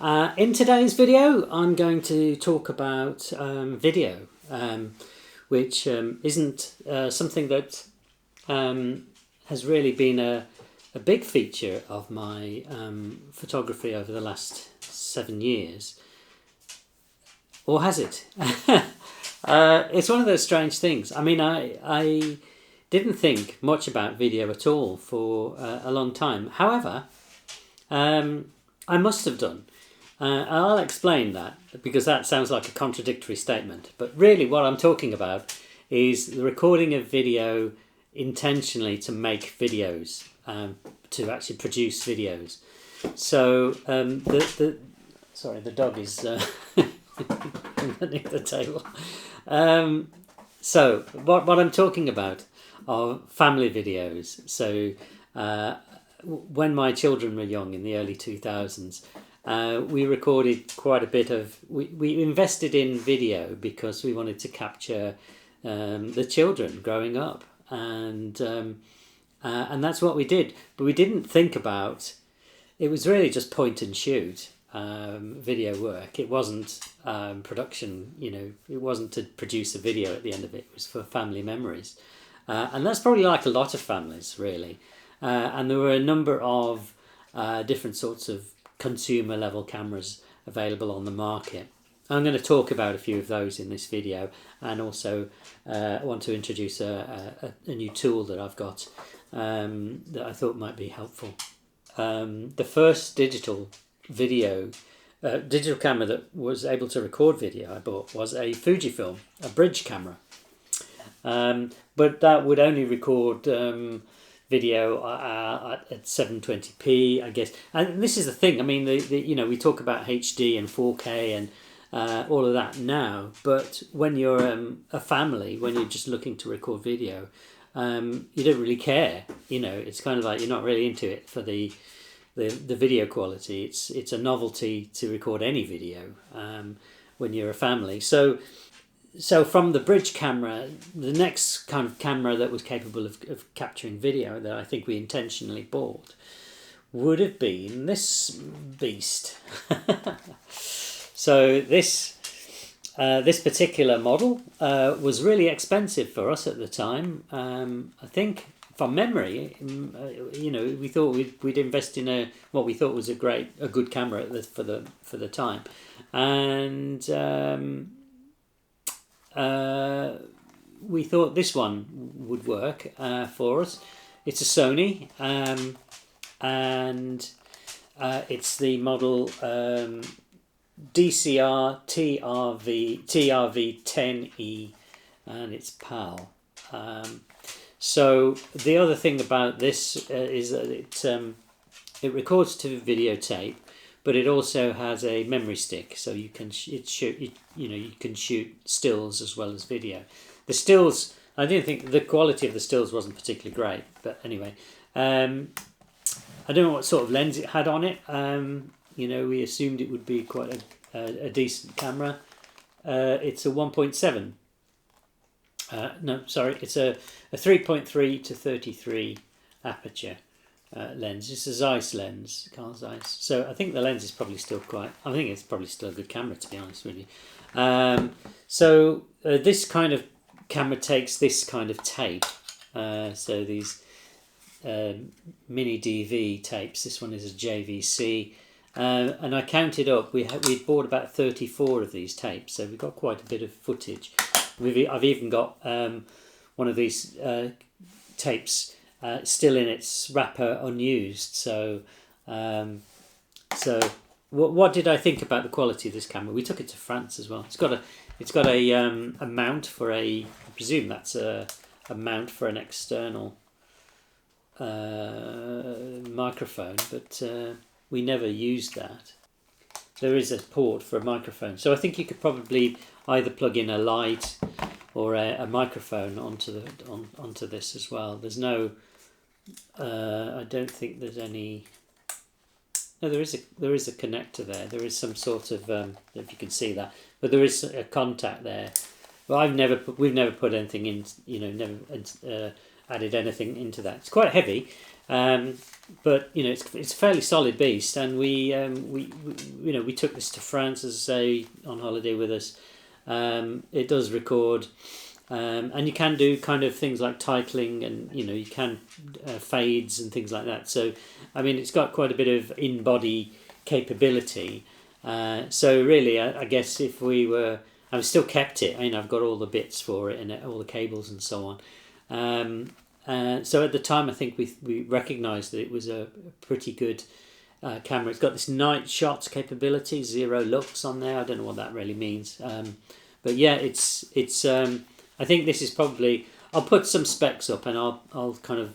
In today's video, I'm going to talk about video, which isn't something that has really been a big feature of my photography over the last 7 years. Or has it? It's one of those strange things. I mean, I didn't think much about video at all for a long time. However, I must have done. I'll explain that, because that sounds like a contradictory statement. But really what I'm talking about is the recording of video intentionally to make videos, to actually produce videos. So sorry, the dog is underneath the table. So what I'm talking about are family videos. So when my children were young in the early 2000s, we recorded quite a bit of. We invested in video because we wanted to capture the children growing up, and that's what we did. But we didn't think about. It was really just point and shoot video work. It wasn't production. It wasn't to produce a video at the end of it. It was for family memories, and that's probably like a lot of families, really. And there were a number of different sorts of consumer level cameras available on the market. I'm going to talk about a few of those in this video, and also I want to introduce a new tool that I've got that I thought might be helpful. The first digital camera that was able to record video I bought was a Fujifilm, a bridge camera, but that would only record video at 720p, I guess. And this is the thing. I mean, we talk about HD and 4K and all of that now, but when you're a family, when you're just looking to record video, you don't really care. It's kind of like you're not really into it for the video quality. It's a novelty to record any video when you're a family. So from the bridge camera, the next kind of camera that was capable of capturing video that I think we intentionally bought would have been this beast. So this particular model was really expensive for us at the time. I think from memory, we thought we'd invest in what we thought was a good camera for the time, and we thought this one would work for us. It's a Sony, and it's the model DCR TRV10E, and it's PAL. So the other thing about this is that it records to videotape, but it also has a memory stick, so you can you can shoot stills as well as video. The stills, I didn't think the quality of the stills wasn't particularly great, but anyway, I don't know what sort of lens it had on it. We assumed it would be quite a decent camera. It's a 1.7. No, sorry, it's a 3.3 to 33 aperture. Lens. It's a Zeiss lens, Carl Zeiss. So I think the lens is probably still I think it's probably still a good camera, to be honest with you. So this kind of camera takes this kind of tape. So these mini DV tapes. This one is a JVC, and I counted up. We bought about 34 of these tapes, so we've got quite a bit of footage. I've even got one of these tapes. Still in its wrapper, unused. So what did I think about the quality of this camera? We took it to France as well. It's got a mount for I presume that's a mount for an external microphone, but we never used that. There is a port for a microphone, so I think you could probably either plug in a light or a microphone onto this as well. There's no. I don't think there's any. No, there is a connector there. There is some sort of if you can see that, but there is a contact there. But we've never put anything in. Never added anything into that. It's quite heavy. But it's a fairly solid beast, and we took this to France, as I say, on holiday with us. It does record, and you can do kind of things like titling, and you can fades and things like that. So I mean, it's got quite a bit of in-body capability. So really, I guess if we were, I've still kept it. I've got all the bits for it and all the cables and so on. So at the time, I think we recognised that it was a pretty good camera. It's got this night shots capability, 0 lux on there. I don't know what that really means, but yeah, it's. I think this is probably. I'll put some specs up, and I'll kind of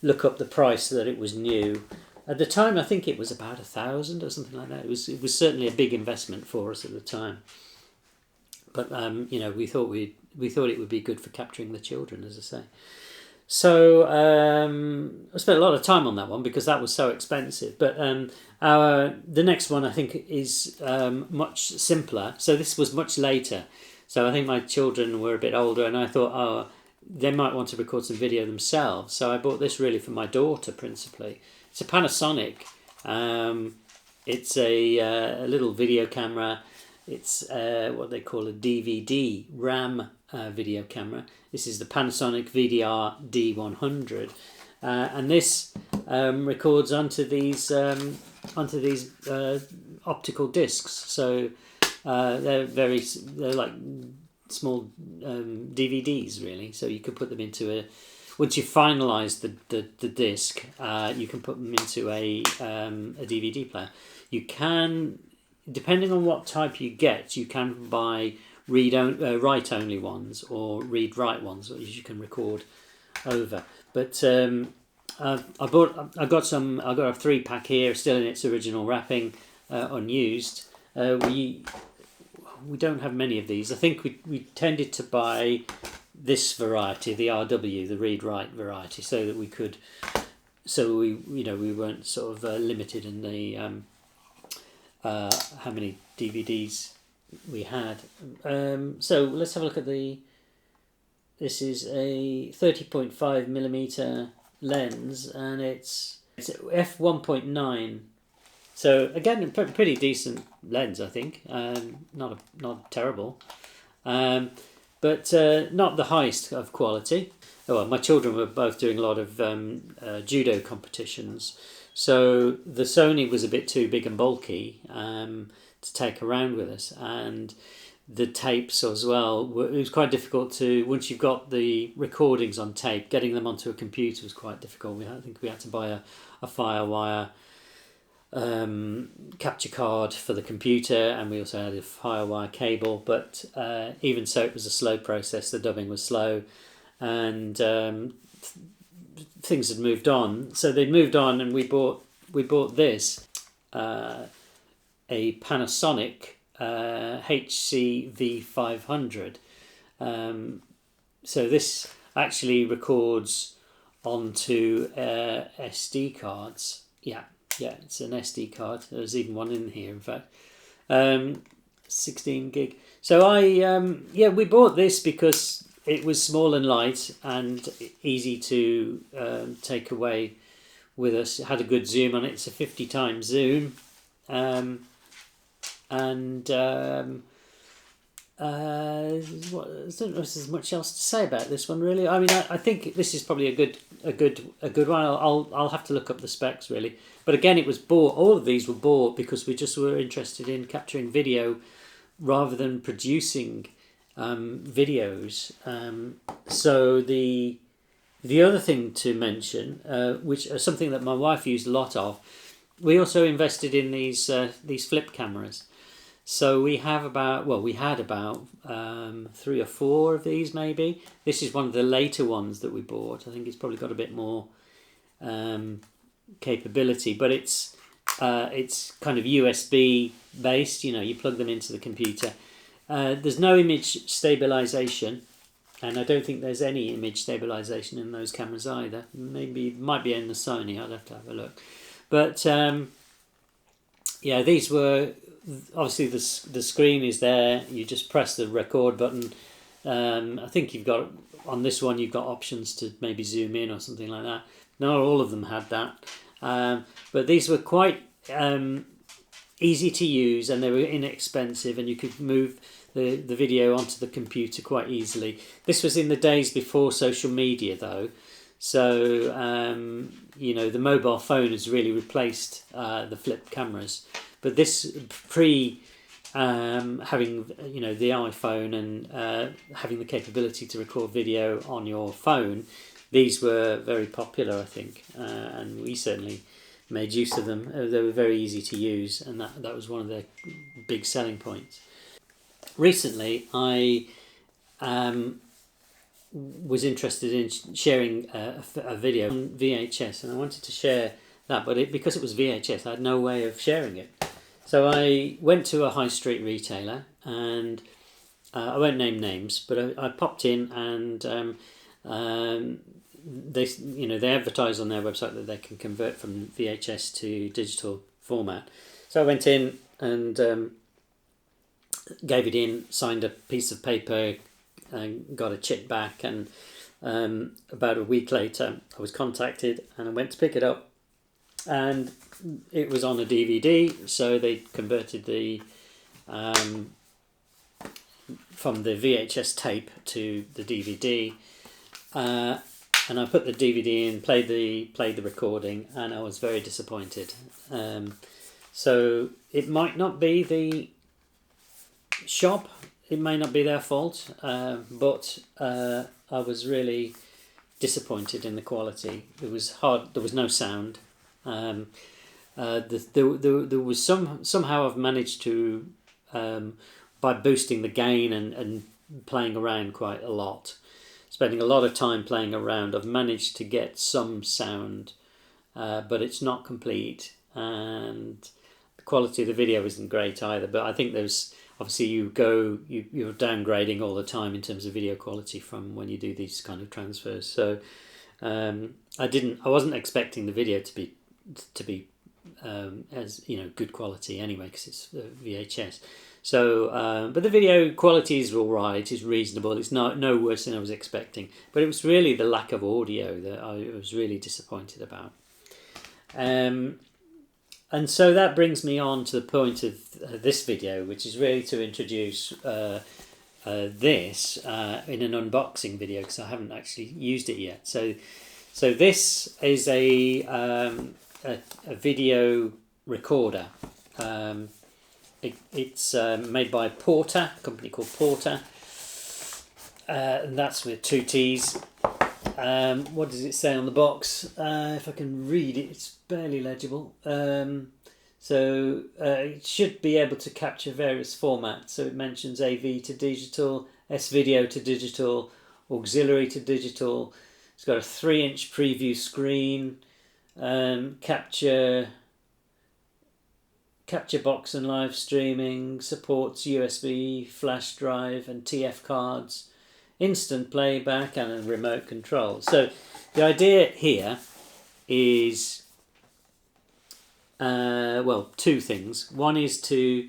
look up the price that it was new. At the time, I think it was about 1,000 or something like that. It was certainly a big investment for us at the time. But we thought it would be good for capturing the children, as I say. So I spent a lot of time on that one because that was so expensive. But the next one I think is much simpler. So this was much later. So I think my children were a bit older, and I thought, they might want to record some video themselves. So I bought this really for my daughter principally. It's a Panasonic. It's a little video camera. It's what they call a DVD RAM video camera. This is the Panasonic VDR D100, and this records onto these optical discs. So they're like small DVDs really. So you could put them into once you finalise the disc, you can put them into a DVD player. You can, depending on what type you get, you can buy write-only ones or read-write ones, which you can record over. But I got a 3-pack here, still in its original wrapping, unused. We don't have many of these. I think we tended to buy this variety, the RW, the read-write variety, so that we could, we weren't sort of limited in the how many DVDs we had. So let's have a look at this is a 30.5mm lens, and it's f1.9. So again, a pretty decent lens, I think. Not terrible. But not the highest of quality. Well, my children were both doing a lot of judo competitions, so the Sony was a bit too big and bulky to take around with us, and the tapes as well. It was quite difficult to, once you've got the recordings on tape, getting them onto a computer was quite difficult. I think we had to buy a FireWire capture card for the computer, and we also had a FireWire cable, but even so it was a slow process. The dubbing was slow, and things had moved on, so they'd moved on, and we bought this a Panasonic HCV500. So this actually records onto SD cards. Yeah, it's an SD card. There's even one in here, in fact. 16 gig. So we bought this because it was small and light and easy to take away with us. It had a good zoom on it. It's a 50 times zoom. I don't know if there's much else to say about this one, really. I mean, I think this is probably a good one. I'll have to look up the specs, really. But again, it was bought. All of these were bought because we just were interested in capturing video rather than producing videos. So the other thing to mention, which is something that my wife used a lot of, we also invested in these flip cameras. So we had about 3 or 4 of these, maybe. This is one of the later ones that we bought. I think it's probably got a bit more capability, but it's kind of USB based. You plug them into the computer. There's no image stabilization, and I don't think there's any image stabilization in those cameras either. Maybe it might be in the Sony. I'd have to have a look. But these were obviously the screen is there. You just press the record button, I think you've got, on this one, you've got options to maybe zoom in or something like that. Not all of them had that. But these were quite easy to use, and they were inexpensive, and you could move the video onto the computer quite easily. This was in the days before social media, though. So, the mobile phone has really replaced the flip cameras. But this having the iPhone and having the capability to record video on your phone, these were very popular, I think, and we certainly made use of them. They were very easy to use, and that was one of their big selling points. Recently, I was interested in sharing a video on VHS, and I wanted to share that, but because it was VHS, I had no way of sharing it. So I went to a high street retailer, and I won't name names, but I popped in, and they advertise on their website that they can convert from VHS to digital format. So I went in and gave it in, signed a piece of paper, and got a chip back, and about a week later I was contacted, and I went to pick it up, and it was on a DVD. So they converted the from the VHS tape to the DVD, and I put the DVD in, played the recording, and I was very disappointed. So it might not be the shop, it may not be their fault, but I was really disappointed in the quality. It was hard. There was no sound. There was somehow I've managed to, by boosting the gain and playing around quite a lot, spending a lot of time playing around, I've managed to get some sound, but it's not complete, and the quality of the video isn't great either. But I think there's obviously you're downgrading all the time in terms of video quality from when you do these kind of transfers. So I wasn't expecting the video to be as good quality anyway, because it's VHS. So but the video quality is all right, is reasonable. It's no worse than I was expecting, but it was really the lack of audio that I was really disappointed about. And so that brings me on to the point of this video, which is really to introduce this in an unboxing video, because I haven't actually used it yet. So this is a video recorder. It's made by Portta, a company called Portta, and that's with 2 T's. What does it say on the box? If I can read it, it's barely legible. So it should be able to capture various formats. So it mentions AV to digital, S-video to digital, auxiliary to digital. It's got a 3-inch preview screen, capture box and live streaming, supports USB, flash drive and TF cards, instant playback, and a remote control. So the idea here is, 2 things. One is to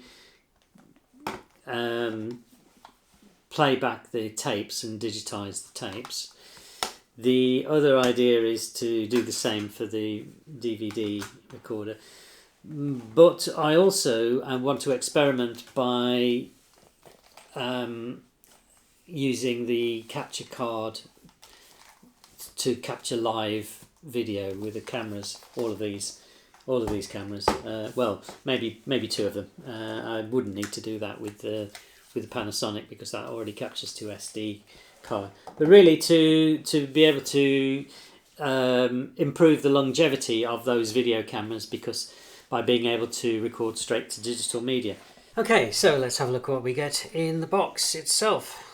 play back the tapes and digitize the tapes. The other idea is to do the same for the DVD recorder. But I also want to experiment by using the capture card to capture live video with the cameras. All of these cameras. Maybe 2 of them. I wouldn't need to do that with the Panasonic, because that already captures to SD card. But really, to be able to improve the longevity of those video cameras, because by being able to record straight to digital media. Okay, so let's have a look at what we get in the box itself.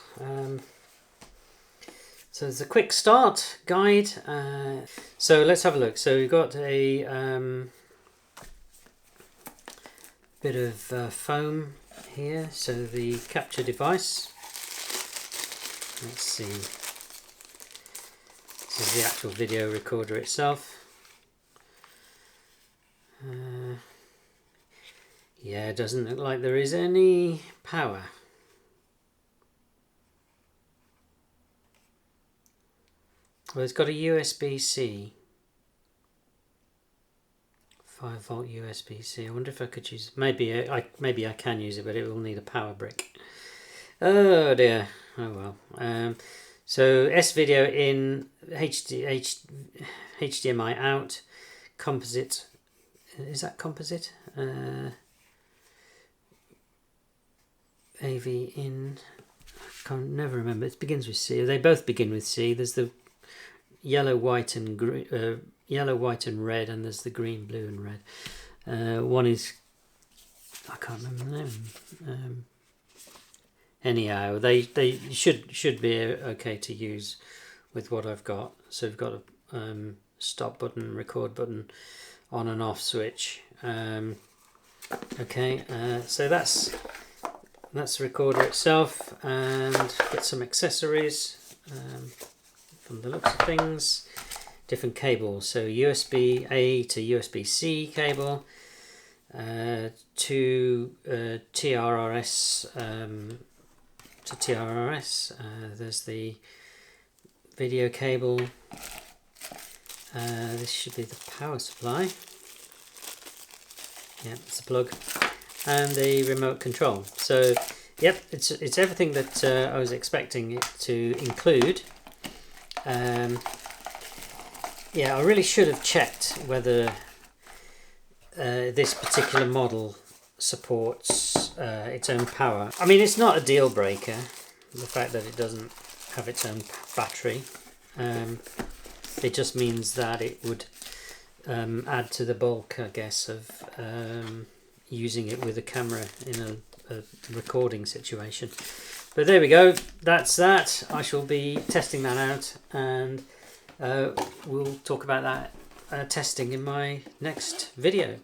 So there's a quick start guide. So let's have a look. So we've got a bit of foam here. So the capture device. Let's see. This is the actual video recorder itself. Yeah, it doesn't look like there is any power. Well, it's got a USB-C. 5-volt USB-C. I wonder if I could use. Maybe I can use it, but it will need a power brick. Oh dear. Oh well. So S-video in, HDMI out, composite. Is that composite? AV in. I can never remember. It begins with C. They both begin with C. There's the yellow, white, and green. Yellow, white, and red, and there's the green, blue, and red. One is, I can't remember the name. Anyhow, they should be okay to use with what I've got. So we've got a stop button, record button, on and off switch. Okay, so that's the recorder itself, and get some accessories from the looks of things. Different cables, so USB-A to USB-C cable, to TRRS to TRRS. There's the video cable. This should be the power supply. Yeah, it's a plug, and the remote control. So, yep, it's everything that I was expecting it to include. Yeah, I really should have checked whether this particular model supports its own power. I mean, it's not a deal breaker, the fact that it doesn't have its own battery. It just means that it would add to the bulk, I guess, of using it with a camera in a recording situation. But there we go, that's that. I shall be testing that out, and we'll talk about that testing in my next video.